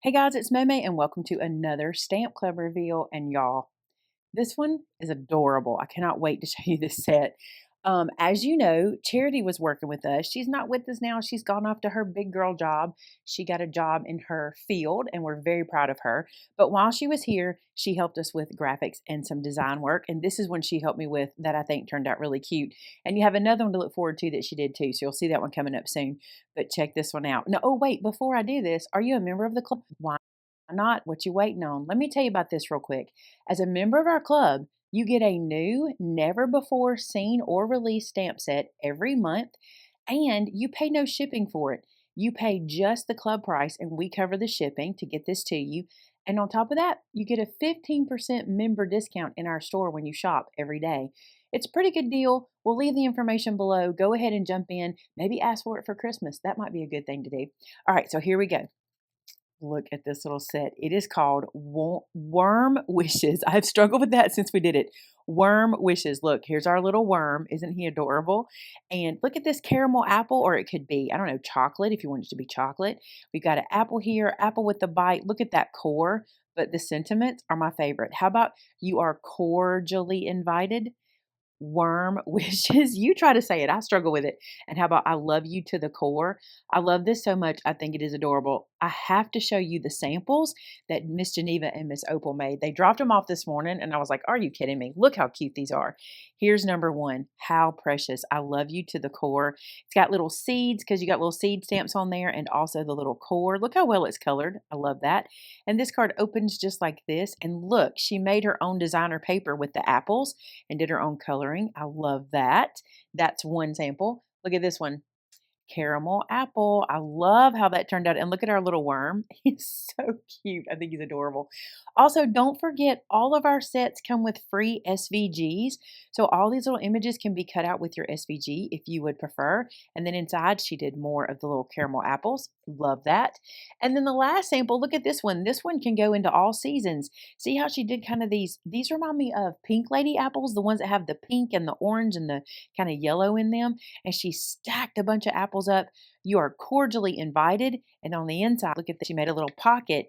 Hey guys, it's Maymay and welcome to another Stamp Club reveal. And y'all, this one is adorable. I cannot wait to show you this set. As you know, Charity was working with us. She's not with us now. She's gone off to her big girl job. She got a job in her field, and we're very proud of her. But while she was here, she helped us with graphics and some design work. And this is one she helped me with that I think turned out really cute. And you have another one to look forward to that she did too. So you'll see that one coming up soon. But check this one out. No, oh, wait, before I do this, are you a member of the club? Why not? What you waiting on? Let me tell you about this real quick. As a member of our club, you get a new, never before seen or released stamp set every month, and you pay no shipping for it. You pay just the club price, and we cover the shipping to get this to you. And on top of that, you get a 15% member discount in our store when you shop every day. It's a pretty good deal. We'll leave the information below. Go ahead and jump in. Maybe ask for it for Christmas. That might be a good thing to do. All right, so here we go. Look at this little set. It is called Worm Wishes. I've struggled with that since we did it. Worm Wishes. Look, here's our little worm. Isn't he adorable? And look at this caramel apple, or it could be, I don't know, chocolate if you want it to be chocolate. We've got an apple here, apple with the bite. Look at that core. But the sentiments are my favorite. How about you are cordially invited? Worm wishes. You try to say it. I struggle with it. And how about I love you to the core? I love this so much. I think it is adorable. I have to show you the samples that Miss Geneva and Miss Opal made. They dropped them off this morning and I was like, are you kidding me? Look how cute these are. Here's number one. How precious. I love you to the core. It's got little seeds because you got little seed stamps on there and also the little core. Look how well it's colored. I love that. And this card opens just like this. And look, she made her own designer paper with the apples and did her own coloring. I love that. That's one sample. Look at this one. Caramel apple. I love how that turned out. And look at our little worm. He's so cute. I think he's adorable. Also, don't forget all of our sets come with free SVGs. So all these little images can be cut out with your SVG if you would prefer. And then inside, she did more of the little caramel apples. Love that. And then the last sample, look at this one. This one can go into all seasons. See how she did kind of these? These remind me of pink lady apples, the ones that have the pink and the orange and the kind of yellow in them. And she stacked a bunch of apples up. You are cordially invited. And on the inside, look at this. She made a little pocket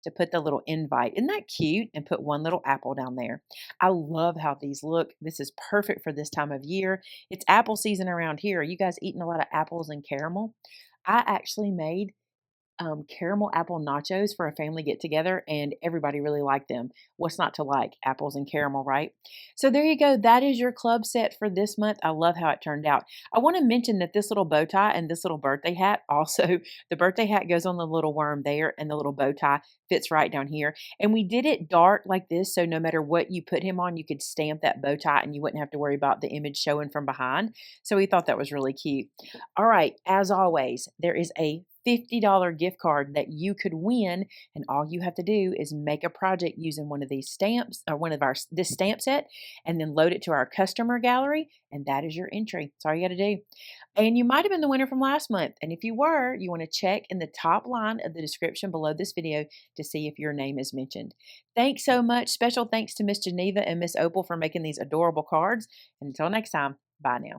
to put the little invite. Isn't that cute? And put one little apple down there. I love how these look. This is perfect for this time of year. It's apple season around here. Are you guys eating a lot of apples and caramel? I actually made caramel apple nachos for a family get together, and everybody really liked them. What's not to like? Apples and caramel, right? So there you go. That is your club set for this month. I love how it turned out. I want to mention that this little bow tie and this little birthday hat also, the birthday hat goes on the little worm there, and the little bow tie fits right down here. And we did it dark like this, so no matter what you put him on, you could stamp that bow tie and you wouldn't have to worry about the image showing from behind. So we thought that was really cute. All right, as always, there is a $50 gift card that you could win, and all you have to do is make a project using one of these stamps or one of our this stamp set and then load it to our customer gallery, and that is your entry. That's all you got to do. And you might have been the winner from last month, and if you were, you want to check in the top line of the description below this video to see if your name is mentioned. Thanks so much. Special thanks to Miss Geneva and Miss Opal for making these adorable cards, and until next time, bye now.